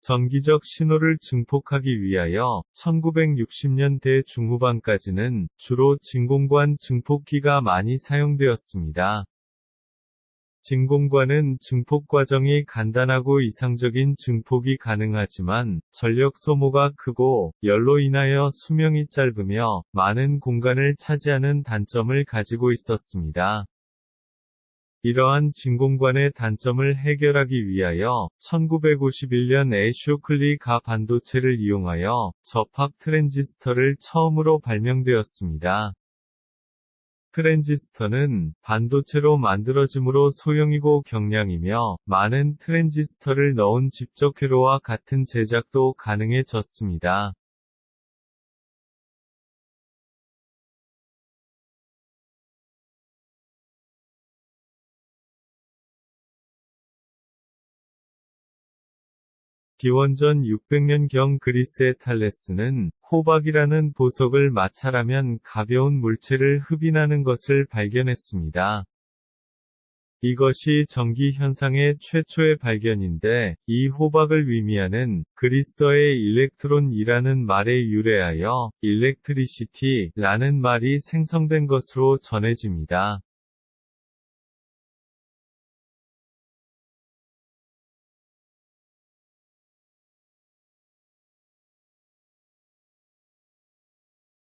전기적 신호를 증폭하기 위하여 1960년대 중후반까지는 주로 진공관 증폭기가 많이 사용되었습니다. 진공관은 증폭 과정이 간단하고 이상적인 증폭이 가능하지만 전력 소모가 크고 열로 인하여 수명이 짧으며 많은 공간을 차지하는 단점을 가지고 있었습니다. 이러한 진공관의 단점을 해결하기 위하여 1951년에 쇼클리 가 반도체를 이용하여 접합 트랜지스터를 처음으로 발명되었습니다. 트랜지스터는 반도체로 만들어지므로 소형이고 경량이며 많은 트랜지스터를 넣은 집적회로와 같은 제작도 가능해졌습니다. 기원전 600년경 그리스의 탈레스는 호박이라는 보석을 마찰하면 가벼운 물체를 흡인하는 것을 발견했습니다. 이것이 전기 현상의 최초의 발견인데, 이 호박을 의미하는 그리스어의 일렉트론이라는 말에 유래하여 electricity라는 말이 생성된 것으로 전해집니다.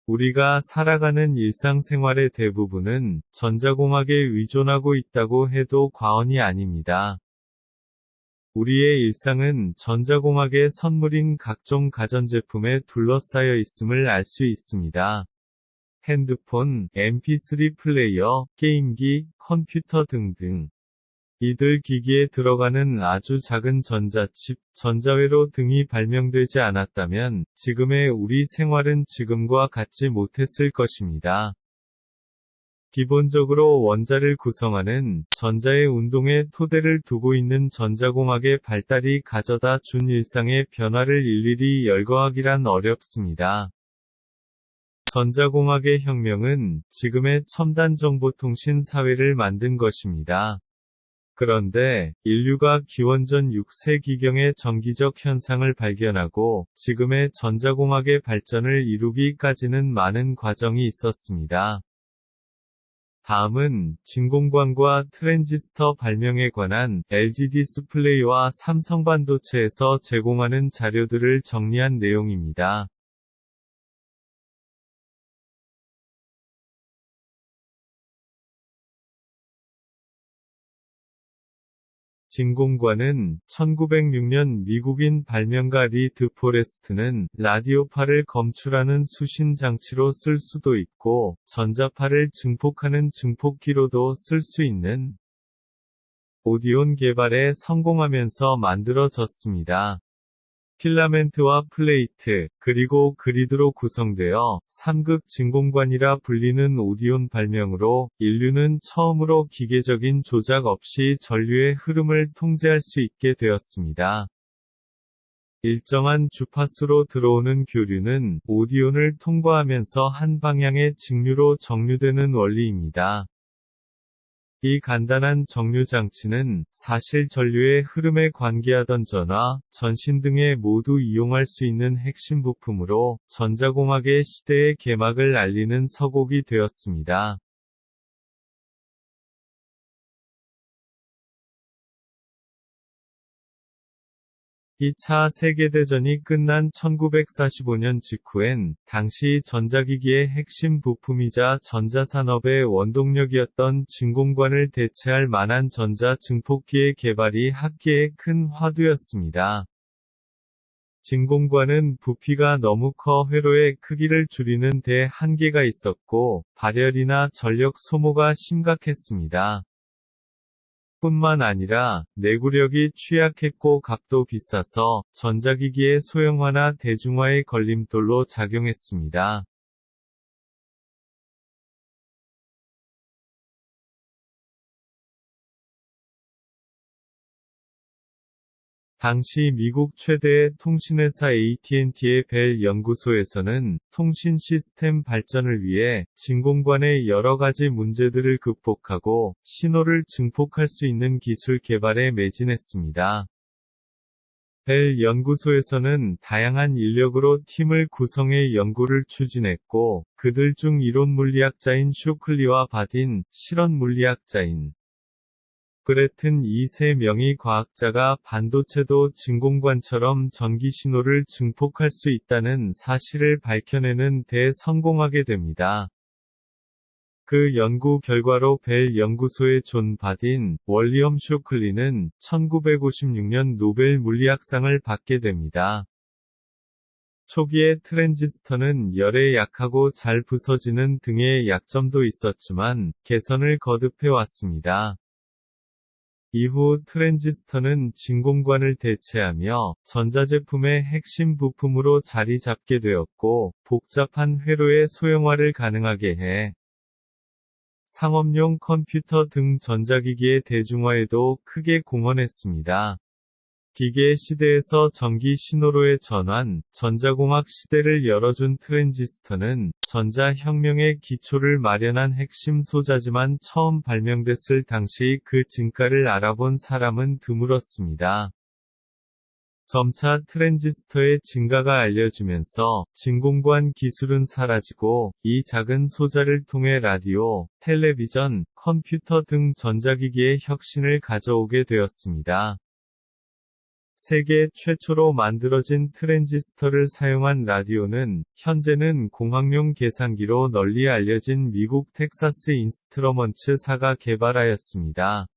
우리가 살아가는 일상생활의 대부분은 전자공학에 의존하고 있다고 해도 과언이 아닙니다. 우리의 일상은 전자공학의 선물인 각종 가전제품에 둘러싸여 있음을 알 수 있습니다. 핸드폰, mp3 플레이어, 게임기, 컴퓨터 등등. 이들 기기에 들어가는 아주 작은 전자칩, 전자회로 등이 발명되지 않았다면 지금의 우리 생활은 지금과 같지 못했을 것입니다. 기본적으로 원자를 구성하는 전자의 운동에 토대를 두고 있는 전자공학의 발달이 가져다 준 일상의 변화를 일일이 열거하기란 어렵습니다. 전자공학의 혁명은 지금의 첨단 정보통신 사회를 만든 것입니다. 그런데 인류가 기원전 6세기경의 전기적 현상을 발견하고 지금의 전자공학의 발전을 이루기까지는 많은 과정이 있었습니다. 다음은 진공관과 트랜지스터 발명에 관한 LG 디스플레이와 삼성 반도체에서 제공하는 자료들을 정리한 내용입니다. 진공관은 1906년 미국인 발명가 리 드포레스트는 라디오파를 검출하는 수신 장치로 쓸 수도 있고 전자파를 증폭하는 증폭기로도 쓸 수 있는 오디온 개발에 성공하면서 만들어졌습니다. 필라멘트와 플레이트, 그리고 그리드로 구성되어 3극 진공관이라 불리는 오디온 발명으로 인류는 처음으로 기계적인 조작 없이 전류의 흐름을 통제할 수 있게 되었습니다. 일정한 주파수로 들어오는 교류는 오디온을 통과하면서 한 방향의 직류로 정류되는 원리입니다. 이 간단한 정류 장치는 사실 전류의 흐름에 관계하던 전화, 전신 등에 모두 이용할 수 있는 핵심 부품으로 전자공학의 시대의 개막을 알리는 서곡이 되었습니다. 2차 세계대전이 끝난 1945년 직후엔 당시 전자기기의 핵심 부품이자 전자산업의 원동력이었던 진공관을 대체할 만한 전자증폭기의 개발이 학계의 큰 화두였습니다. 진공관은 부피가 너무 커 회로의 크기를 줄이는 데 한계가 있었고 발열이나 전력 소모가 심각했습니다. 뿐만 아니라 내구력이 취약했고 값도 비싸서 전자기기의 소형화나 대중화의 걸림돌로 작용했습니다. 당시 미국 최대의 통신회사 AT&T의 벨 연구소에서는 통신 시스템 발전을 위해 진공관의 여러 가지 문제들을 극복하고 신호를 증폭할 수 있는 기술 개발에 매진했습니다. 벨 연구소에서는 다양한 인력으로 팀을 구성해 연구를 추진했고, 그들 중 이론 물리학자인 쇼클리와 바딘, 실험 물리학자인 브레튼 이 세 명의 과학자가 반도체도 진공관처럼 전기 신호를 증폭할 수 있다는 사실을 밝혀내는 데 성공하게 됩니다. 그 연구 결과로 벨 연구소의 존 바딘, 월리엄 쇼클리는 1956년 노벨 물리학상을 받게 됩니다. 초기에 트랜지스터는 열에 약하고 잘 부서지는 등의 약점도 있었지만, 개선을 거듭해 왔습니다. 이후 트랜지스터는 진공관을 대체하며 전자제품의 핵심 부품으로 자리 잡게 되었고, 복잡한 회로의 소형화를 가능하게 해 상업용 컴퓨터 등 전자기기의 대중화에도 크게 공헌했습니다. 기계 시대에서 전기 신호로의 전환, 전자공학 시대를 열어준 트랜지스터는 전자혁명의 기초를 마련한 핵심 소자지만 처음 발명됐을 당시 그 진가를 알아본 사람은 드물었습니다. 점차 트랜지스터의 진가가 알려지면서 진공관 기술은 사라지고 이 작은 소자를 통해 라디오, 텔레비전, 컴퓨터 등 전자기기의 혁신을 가져오게 되었습니다. 세계 최초로 만들어진 트랜지스터를 사용한 라디오는 현재는 공학용 계산기로 널리 알려진 미국 텍사스 인스트러먼츠사가 개발하였습니다.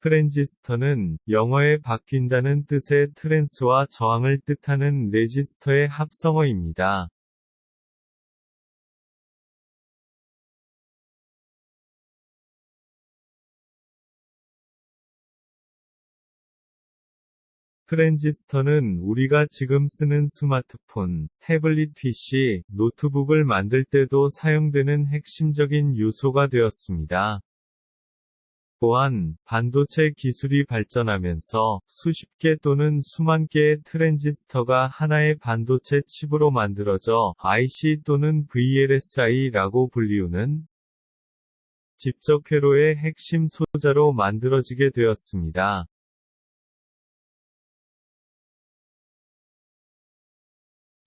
트랜지스터는 영어에 바뀐다는 뜻의 트랜스와 저항을 뜻하는 레지스터의 합성어입니다. 트랜지스터는 우리가 지금 쓰는 스마트폰, 태블릿 PC, 노트북을 만들 때도 사용되는 핵심적인 요소가 되었습니다. 또한, 반도체 기술이 발전하면서 수십 개 또는 수만 개의 트랜지스터가 하나의 반도체 칩으로 만들어져 IC 또는 VLSI라고 불리우는 집적 회로의 핵심 소자로 만들어지게 되었습니다.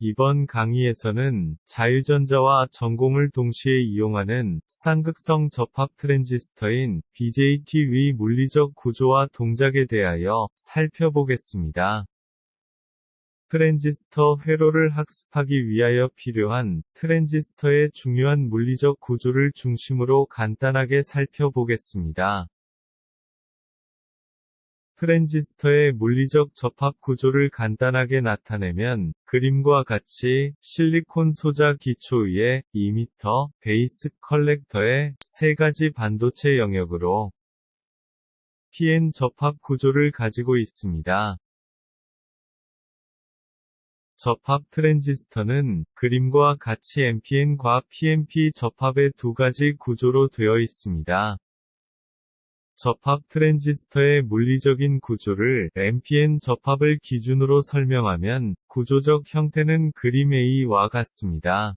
이번 강의에서는 자유전자와 전공을 동시에 이용하는 쌍극성 접합 트랜지스터인 BJT의 물리적 구조와 동작에 대하여 살펴보겠습니다. 트랜지스터 회로를 학습하기 위하여 필요한 트랜지스터의 중요한 물리적 구조를 중심으로 간단하게 살펴보겠습니다. 트랜지스터의 물리적 접합 구조를 간단하게 나타내면 그림과 같이 실리콘 소자 기초위에 이미터, 베이스 컬렉터의 세 가지 반도체 영역으로 PN 접합 구조를 가지고 있습니다. 접합 트랜지스터는 그림과 같이 NPN과 PNP 접합의 두 가지 구조로 되어 있습니다. 접합 트랜지스터의 물리적인 구조를 NPN 접합을 기준으로 설명하면 구조적 형태는 그림 A와 같습니다.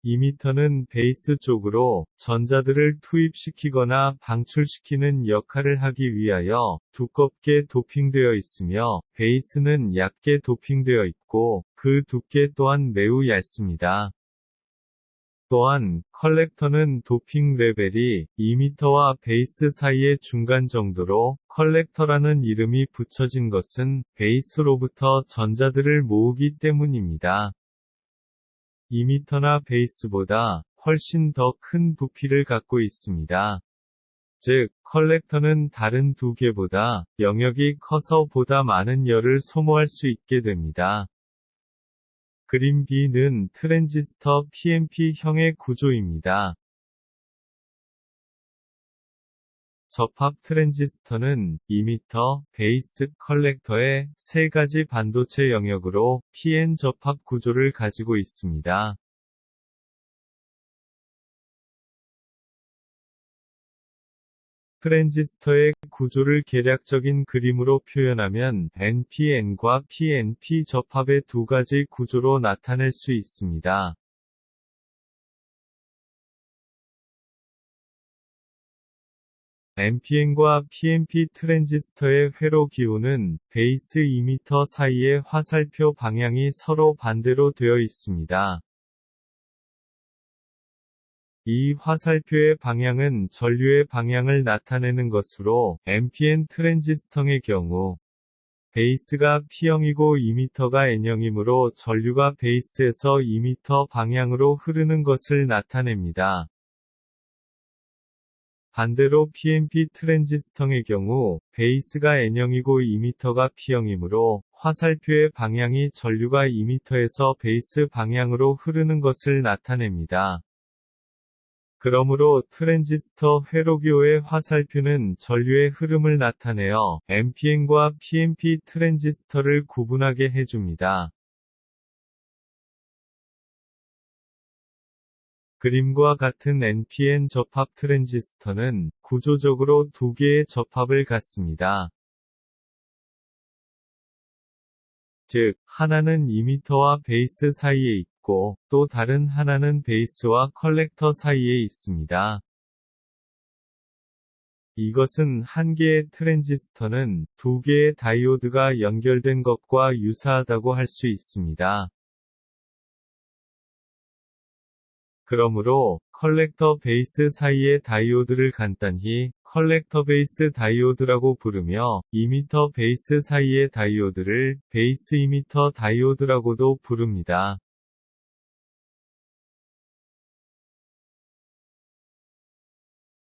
이미터는 베이스 쪽으로 전자들을 투입시키거나 방출시키는 역할을 하기 위하여 두껍게 도핑되어 있으며 베이스는 얇게 도핑되어 있고 그 두께 또한 매우 얇습니다. 또한 컬렉터는 도핑 레벨이 이미터와 베이스 사이의 중간 정도로 컬렉터라는 이름이 붙여진 것은 베이스로부터 전자들을 모으기 때문입니다. 이미터나 베이스보다 훨씬 더 큰 부피를 갖고 있습니다. 즉, 컬렉터는 다른 두 개보다 영역이 커서 보다 많은 열을 소모할 수 있게 됩니다. 그림 B는 트랜지스터 PNP형의 구조입니다. 접합 트랜지스터는 이미터, 베이스, 컬렉터의 세 가지 반도체 영역으로 PN 접합 구조를 가지고 있습니다. 트랜지스터의 구조를 계략적인 그림으로 표현하면 NPN과 PNP 접합의 두 가지 구조로 나타낼 수 있습니다. NPN과 PNP 트랜지스터의 회로 기호는 베이스 이미터 사이의 화살표 방향이 서로 반대로 되어 있습니다. 이 화살표의 방향은 전류의 방향을 나타내는 것으로 NPN 트랜지스터의 경우 베이스가 P형이고 이미터가 N형이므로 전류가 베이스에서 이미터 방향으로 흐르는 것을 나타냅니다. 반대로 PNP 트랜지스터의 경우 베이스가 N형이고 이미터가 P형이므로 화살표의 방향이 전류가 이미터에서 베이스 방향으로 흐르는 것을 나타냅니다. 그러므로 트랜지스터 회로기호의 화살표는 전류의 흐름을 나타내어 NPN과 PNP 트랜지스터를 구분하게 해줍니다. 그림과 같은 NPN 접합 트랜지스터는 구조적으로 두 개의 접합을 갖습니다. 즉, 하나는 이미터와 베이스 사이에 있고, 또 다른 하나는 베이스와 컬렉터 사이에 있습니다. 이것은 한 개의 트랜지스터는 두 개의 다이오드가 연결된 것과 유사하다고 할 수 있습니다. 그러므로 컬렉터 베이스 사이의 다이오드를 간단히 컬렉터 베이스 다이오드라고 부르며 이미터 베이스 사이의 다이오드를 베이스 이미터 다이오드라고도 부릅니다.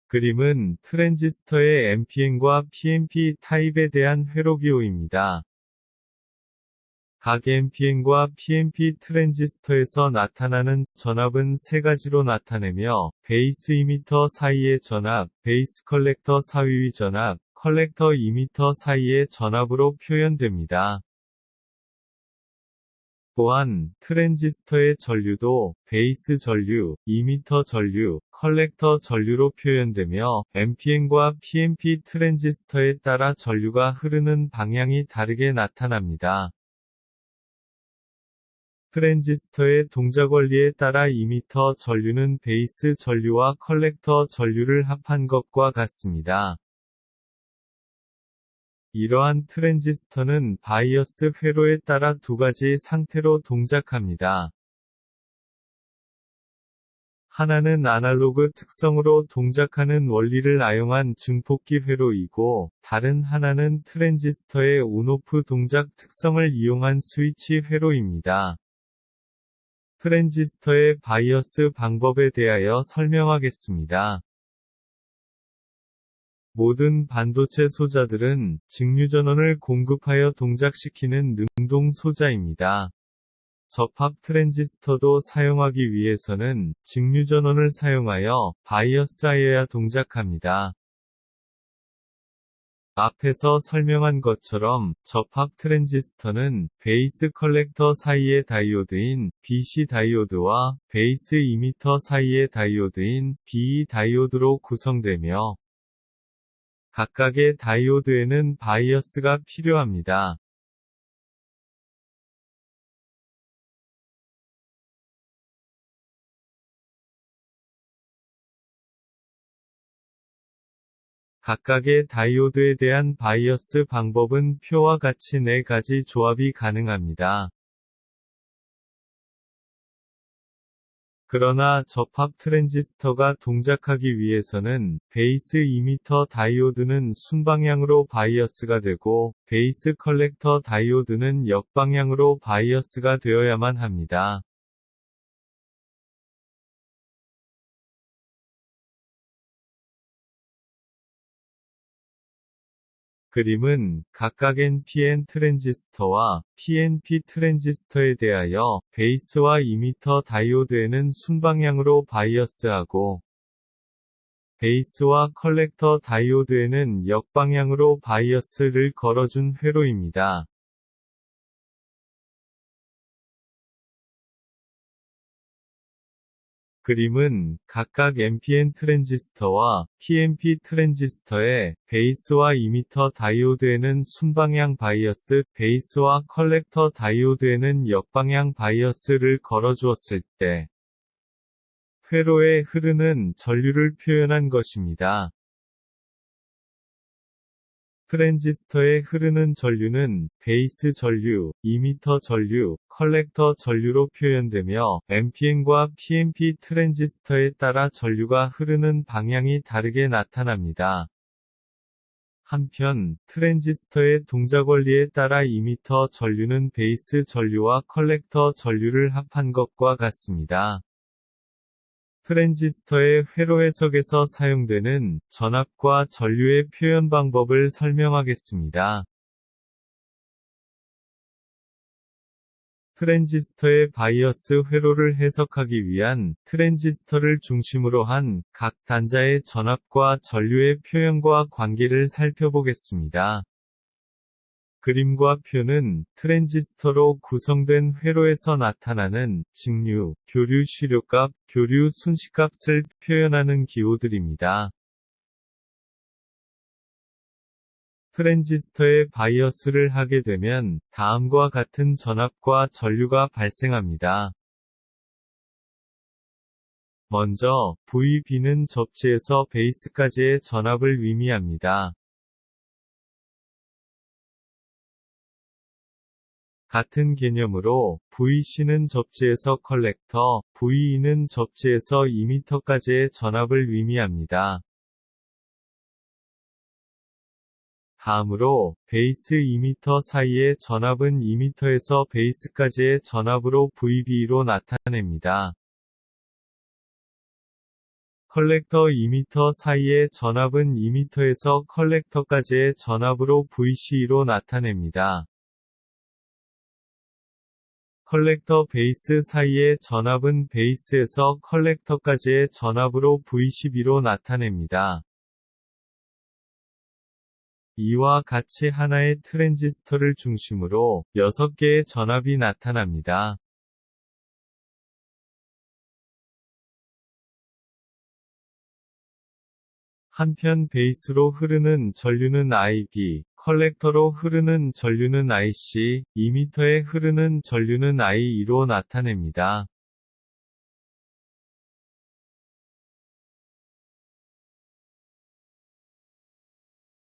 그림은 트랜지스터의 NPN과 PNP 타입에 대한 회로기호입니다. 각 NPN과 PNP 트랜지스터에서 나타나는 전압은 세 가지로 나타내며 베이스 이미터 사이의 전압, 베이스 컬렉터 사이의 전압, 컬렉터 이미터 사이의 전압으로 표현됩니다. 또한 트랜지스터의 전류도 베이스 전류, 이미터 전류, 컬렉터 전류로 표현되며 NPN과 PNP 트랜지스터에 따라 전류가 흐르는 방향이 다르게 나타납니다. 트랜지스터의 동작 원리에 따라 이미터 전류는 베이스 전류와 컬렉터 전류를 합한 것과 같습니다. 이러한 트랜지스터는 바이어스 회로에 따라 두 가지 상태로 동작합니다. 하나는 아날로그 특성으로 동작하는 원리를 아용한 증폭기 회로이고, 다른 하나는 트랜지스터의 온오프 동작 특성을 이용한 스위치 회로입니다. 트랜지스터의 바이어스 방법에 대하여 설명하겠습니다. 모든 반도체 소자들은 직류전원을 공급하여 동작시키는 능동 소자입니다. 접합 트랜지스터도 사용하기 위해서는 직류전원을 사용하여 바이어스하여야 동작합니다. 앞에서 설명한 것처럼 접합 트랜지스터는 베이스 컬렉터 사이의 다이오드인 BC 다이오드와 베이스 이미터 사이의 다이오드인 BE 다이오드로 구성되며 각각의 다이오드에는 바이어스가 필요합니다. 각각의 다이오드에 대한 바이어스 방법은 표와 같이 4가지 조합이 가능합니다. 그러나 접합 트랜지스터가 동작하기 위해서는 베이스 이미터 다이오드는 순방향으로 바이어스가 되고 베이스 컬렉터 다이오드는 역방향으로 바이어스가 되어야만 합니다. 그림은 각각 NPN 트랜지스터와 PNP 트랜지스터에 대하여 베이스와 이미터 다이오드에는 순방향으로 바이어스하고 베이스와 컬렉터 다이오드에는 역방향으로 바이어스를 걸어준 회로입니다. 그림은 각각 NPN 트랜지스터와 PNP 트랜지스터의 베이스와 이미터 다이오드에는 순방향 바이어스, 베이스와 컬렉터 다이오드에는 역방향 바이어스를 걸어주었을 때 회로에 흐르는 전류를 표현한 것입니다. 트랜지스터에 흐르는 전류는 베이스 전류, 이미터 전류, 컬렉터 전류로 표현되며 NPN과 PNP 트랜지스터에 따라 전류가 흐르는 방향이 다르게 나타납니다. 한편, 트랜지스터의 동작 원리에 따라 이미터 전류는 베이스 전류와 컬렉터 전류를 합한 것과 같습니다. 트랜지스터의 회로 해석에서 사용되는 전압과 전류의 표현 방법을 설명하겠습니다. 트랜지스터의 바이어스 회로를 해석하기 위한 트랜지스터를 중심으로 한 각 단자의 전압과 전류의 표현과 관계를 살펴보겠습니다. 그림과 표는 트랜지스터로 구성된 회로에서 나타나는 직류, 교류 시료값, 교류 순시값을 표현하는 기호들입니다. 트랜지스터에 바이어스를 하게 되면 다음과 같은 전압과 전류가 발생합니다. 먼저, VB는 접지에서 베이스까지의 전압을 의미합니다. 같은 개념으로, VC는 접지에서 컬렉터, VE는 접지에서 이미터까지의 전압을 의미합니다. 다음으로, 베이스 이미터 사이의 전압은 이미터에서 베이스까지의 전압으로 VB로 나타냅니다. 컬렉터 이미터 사이의 전압은 이미터에서 컬렉터까지의 전압으로 VC로 나타냅니다. 컬렉터 베이스 사이의 전압은 베이스에서 컬렉터까지의 전압으로 VCB로 나타냅니다. 이와 같이 하나의 트랜지스터를 중심으로 6개의 전압이 나타납니다. 한편 베이스로 흐르는 전류는 IB, 컬렉터로 흐르는 전류는 IC, 이미터에 흐르는 전류는 IE로 나타냅니다.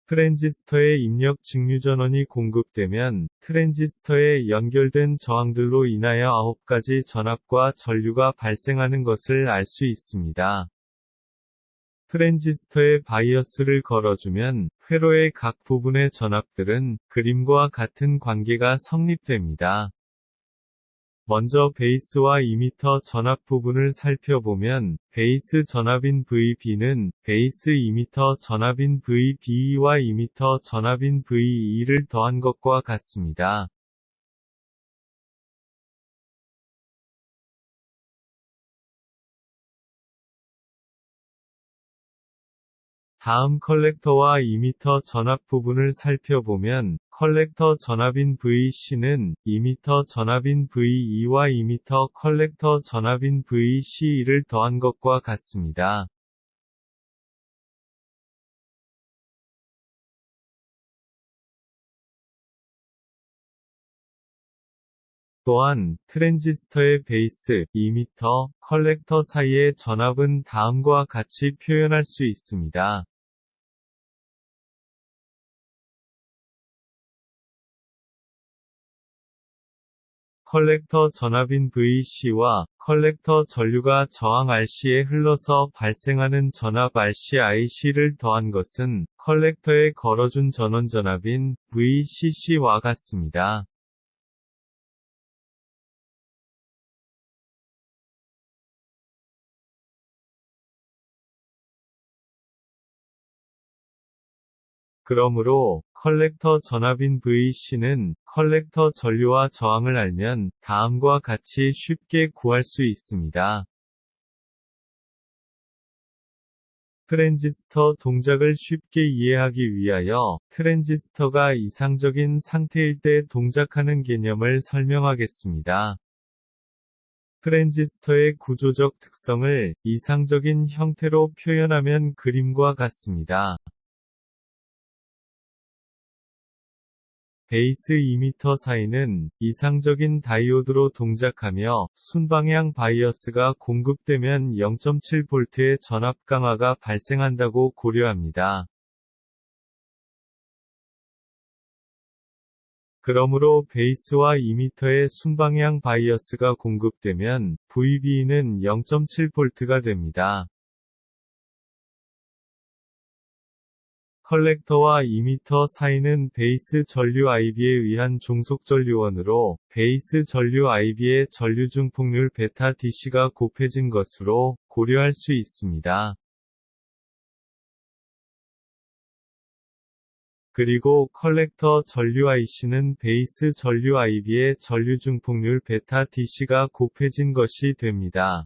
트랜지스터에 입력 직류전원이 공급되면 트랜지스터에 연결된 저항들로 인하여 9가지 전압과 전류가 발생하는 것을 알 수 있습니다. 트랜지스터에 바이어스를 걸어주면 회로의 각 부분의 전압들은 그림과 같은 관계가 성립됩니다. 먼저 베이스와 이미터 전압 부분을 살펴보면 베이스 전압인 VB는 베이스 이미터 전압인 VBE와 이미터 전압인 VE를 더한 것과 같습니다. 다음 컬렉터와 이미터 전압 부분을 살펴보면 컬렉터 전압인 VC는 이미터 전압인 VE와 이미터 컬렉터 전압인 VCE를 더한 것과 같습니다. 또한 트랜지스터의 베이스, 이미터, 컬렉터 사이의 전압은 다음과 같이 표현할 수 있습니다. 컬렉터 전압인 VC와 컬렉터 전류가 저항 RC에 흘러서 발생하는 전압 RC-IC를 더한 것은 컬렉터에 걸어준 전원 전압인 VCC와 같습니다. 그러므로 컬렉터 전압인 VC는 컬렉터 전류와 저항을 알면 다음과 같이 쉽게 구할 수 있습니다. 트랜지스터 동작을 쉽게 이해하기 위하여 트랜지스터가 이상적인 상태일 때 동작하는 개념을 설명하겠습니다. 트랜지스터의 구조적 특성을 이상적인 형태로 표현하면 그림과 같습니다. 베이스 이미터 사이는 이상적인 다이오드로 동작하며 순방향 바이어스가 공급되면 0.7V의 전압 강화가 발생한다고 고려합니다. 그러므로 베이스와 이미터에 순방향 바이어스가 공급되면 VB는 0.7V가 됩니다. 컬렉터와 이미터 사이는 베이스 전류 IB에 의한 종속 전류원으로 베이스 전류 IB의 전류 중폭률 베타 DC가 곱해진 것으로 고려할 수 있습니다. 그리고 컬렉터 전류 IC는 베이스 전류 IB의 전류 중폭률 베타 DC가 곱해진 것이 됩니다.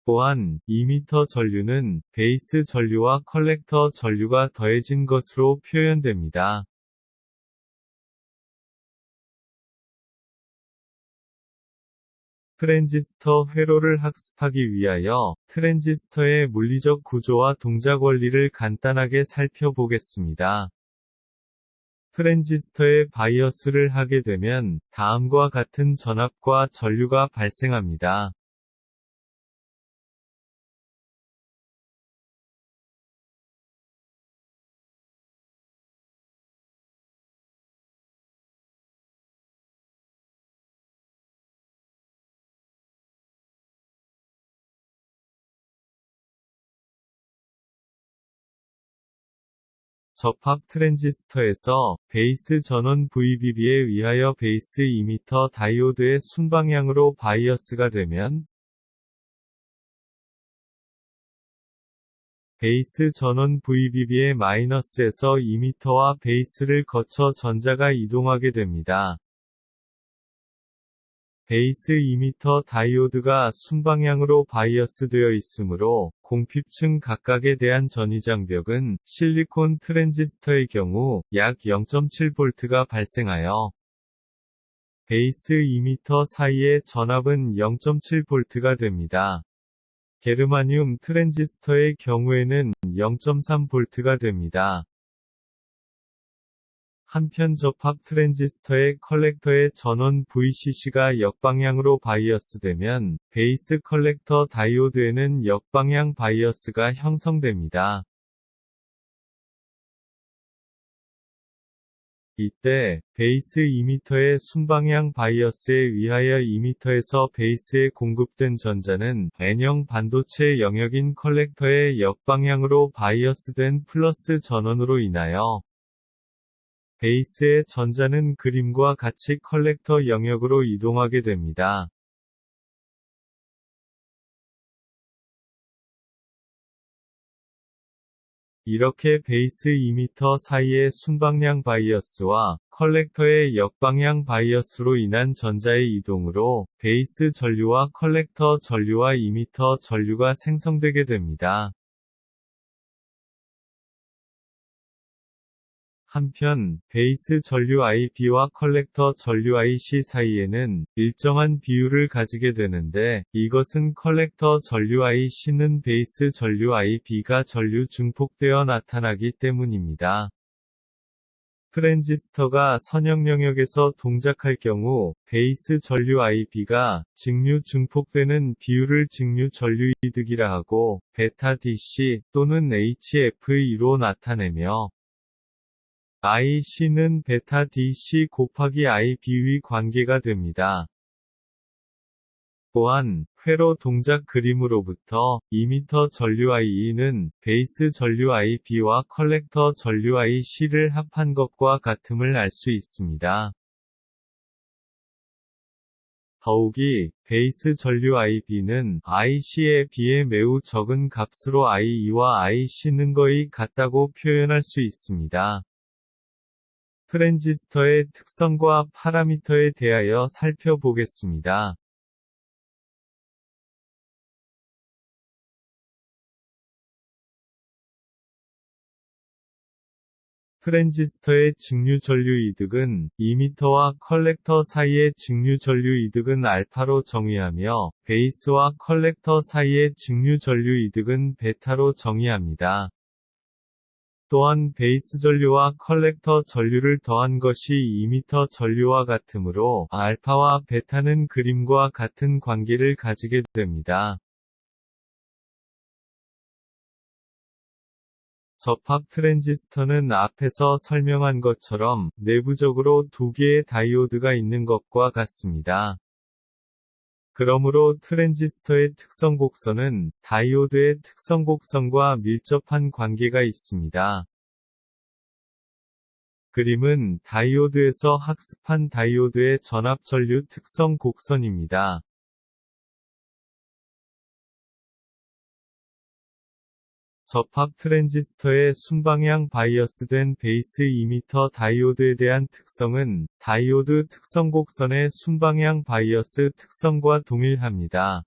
또한 이미터 전류는 베이스 전류와 컬렉터 전류가 더해진 것으로 표현됩니다. 트랜지스터 회로를 학습하기 위하여 트랜지스터의 물리적 구조와 동작 원리를 간단하게 살펴보겠습니다. 트랜지스터에 바이어스를 하게 되면 다음과 같은 전압과 전류가 발생합니다. 접합 트랜지스터에서 베이스 전원 VBB에 의하여 베이스 이미터 다이오드의 순방향으로 바이어스가 되면 베이스 전원 VBB의 마이너스에서 이미터와 베이스를 거쳐 전자가 이동하게 됩니다. 베이스 이미터 다이오드가 순방향으로 바이어스 되어 있으므로 공핍층 각각에 대한 전위장벽은 실리콘 트랜지스터의 경우 약 0.7V가 발생하여 베이스 이미터 사이의 전압은 0.7V가 됩니다. 게르마늄 트랜지스터의 경우에는 0.3V가 됩니다. 한편 접합 트랜지스터의 컬렉터의 전원 VCC가 역방향으로 바이어스되면 베이스 컬렉터 다이오드에는 역방향 바이어스가 형성됩니다. 이때 베이스 이미터의 순방향 바이어스에 의하여 이미터에서 베이스에 공급된 전자는 N형 반도체 영역인 컬렉터의 역방향으로 바이어스된 플러스 전원으로 인하여 베이스의 전자는 그림과 같이 컬렉터 영역으로 이동하게 됩니다. 이렇게 베이스 이미터 사이의 순방향 바이어스와 컬렉터의 역방향 바이어스로 인한 전자의 이동으로 베이스 전류와 컬렉터 전류와 이미터 전류가 생성되게 됩니다. 한편, 베이스 전류 IB와 컬렉터 전류 IC 사이에는 일정한 비율을 가지게 되는데, 이것은 컬렉터 전류 IC는 베이스 전류 IB가 전류 중폭되어 나타나기 때문입니다. 트랜지스터가 선형 영역에서 동작할 경우, 베이스 전류 IB가 직류 중폭되는 비율을 직류 전류 이득이라 하고, 베타 DC 또는 HFE로 나타내며, IC는 베타 DC 곱하기 IB의 관계가 됩니다. 또한, 회로 동작 그림으로부터 이미터 전류 IE는 베이스 전류 IB와 컬렉터 전류 IC를 합한 것과 같음을 알 수 있습니다. 더욱이, 베이스 전류 IB는 IC에 비해 매우 적은 값으로 IE와 IC는 거의 같다고 표현할 수 있습니다. 트랜지스터의 특성과 파라미터에 대하여 살펴보겠습니다. 트랜지스터의 직류 전류 이득은 이미터와 컬렉터 사이의 직류 전류 이득은 알파로 정의하며 베이스와 컬렉터 사이의 직류 전류 이득은 베타로 정의합니다. 또한 베이스 전류와 컬렉터 전류를 더한 것이 이미터 전류와 같으므로 알파와 베타는 그림과 같은 관계를 가지게 됩니다. 접합 트랜지스터는 앞에서 설명한 것처럼 내부적으로 두 개의 다이오드가 있는 것과 같습니다. 그러므로 트랜지스터의 특성 곡선은 다이오드의 특성 곡선과 밀접한 관계가 있습니다. 그림은 다이오드에서 학습한 다이오드의 전압 전류 특성 곡선입니다. 접합 트랜지스터의 순방향 바이어스된 베이스 이미터 다이오드에 대한 특성은 다이오드 특성 곡선의 순방향 바이어스 특성과 동일합니다.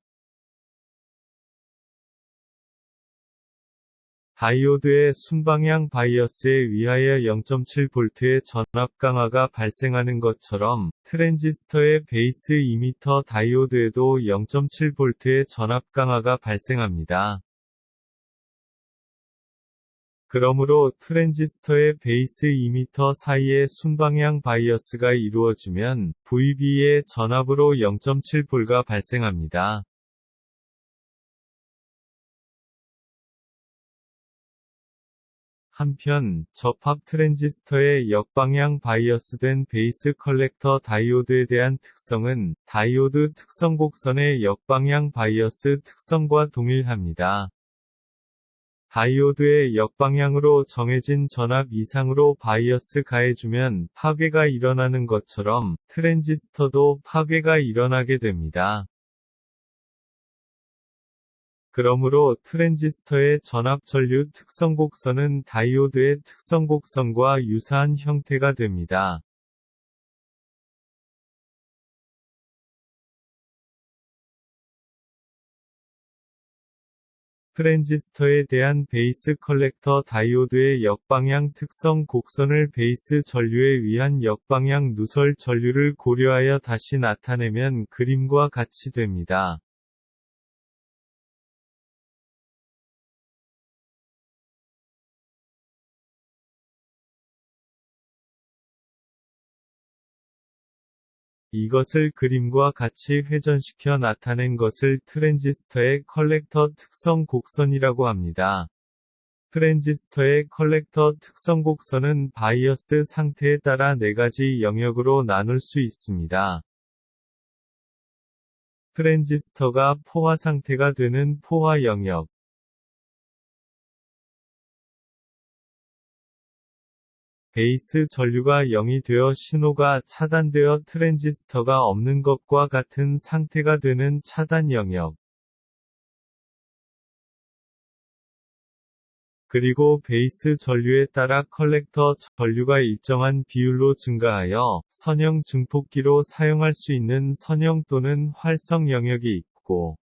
다이오드의 순방향 바이어스에 의하여 0.7V의 전압 강화가 발생하는 것처럼 트랜지스터의 베이스 이미터 다이오드에도 0.7V의 전압 강화가 발생합니다. 그러므로 트랜지스터의 베이스 이미터 사이에 순방향 바이어스가 이루어지면 VB의 전압으로 0.7V가 발생합니다. 한편, 접합 트랜지스터의 역방향 바이어스된 베이스 컬렉터 다이오드에 대한 특성은 다이오드 특성 곡선의 역방향 바이어스 특성과 동일합니다. 다이오드의 역방향으로 정해진 전압 이상으로 바이어스 가해주면 파괴가 일어나는 것처럼 트랜지스터도 파괴가 일어나게 됩니다. 그러므로 트랜지스터의 전압 전류 특성 곡선은 다이오드의 특성 곡선과 유사한 형태가 됩니다. 트랜지스터에 대한 베이스 컬렉터 다이오드의 역방향 특성 곡선을 베이스 전류에 의한 역방향 누설 전류를 고려하여 다시 나타내면 그림과 같이 됩니다. 이것을 그림과 같이 회전시켜 나타낸 것을 트랜지스터의 컬렉터 특성 곡선이라고 합니다. 트랜지스터의 컬렉터 특성 곡선은 바이어스 상태에 따라 4가지 영역으로 나눌 수 있습니다. 트랜지스터가 포화 상태가 되는 포화 영역, 베이스 전류가 0이 되어 신호가 차단되어 트랜지스터가 없는 것과 같은 상태가 되는 차단 영역, 그리고 베이스 전류에 따라 컬렉터 전류가 일정한 비율로 증가하여 선형 증폭기로 사용할 수 있는 선형 또는 활성 영역이 있고,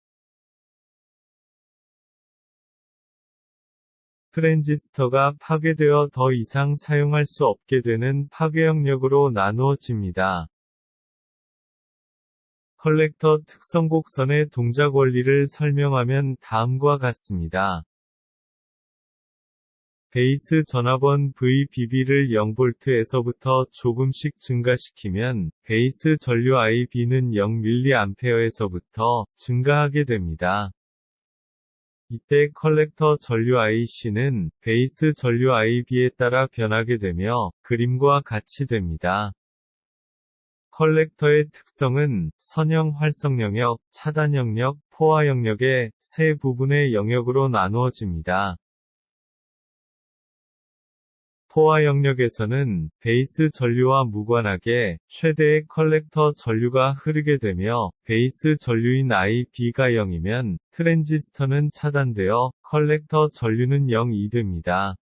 트랜지스터가 파괴되어 더 이상 사용할 수 없게 되는 파괴 영역으로 나누어집니다. 컬렉터 특성 곡선의 동작 원리를 설명하면 다음과 같습니다. 베이스 전압원 VBB를 0V에서부터 조금씩 증가시키면 베이스 전류 IB는 0mA에서부터 증가하게 됩니다. 이때 컬렉터 전류 IC는 베이스 전류 IB에 따라 변하게 되며 그림과 같이 됩니다. 컬렉터의 특성은 선형 활성 영역, 차단 영역, 포화 영역의 세 부분의 영역으로 나누어집니다. 포화 영역에서는 베이스 전류와 무관하게 최대의 컬렉터 전류가 흐르게 되며 베이스 전류인 IB가 0이면 트랜지스터는 차단되어 컬렉터 전류는 0이 됩니다.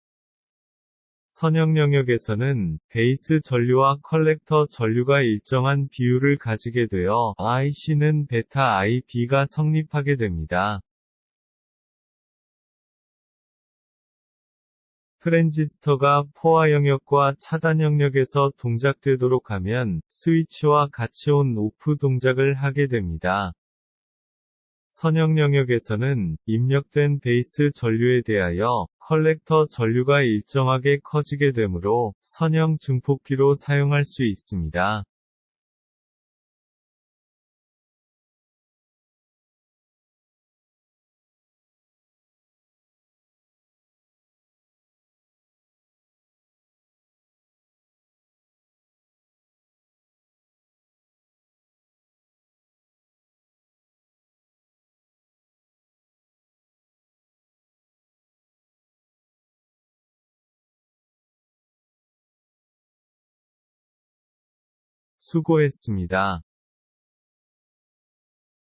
선형 영역에서는 베이스 전류와 컬렉터 전류가 일정한 비율을 가지게 되어 IC는 베타 IB가 성립하게 됩니다. 트랜지스터가 포화 영역과 차단 영역에서 동작되도록 하면 스위치와 같이 온-오프 동작을 하게 됩니다. 선형 영역에서는 입력된 베이스 전류에 대하여 컬렉터 전류가 일정하게 커지게 되므로 선형 증폭기로 사용할 수 있습니다. 수고했습니다.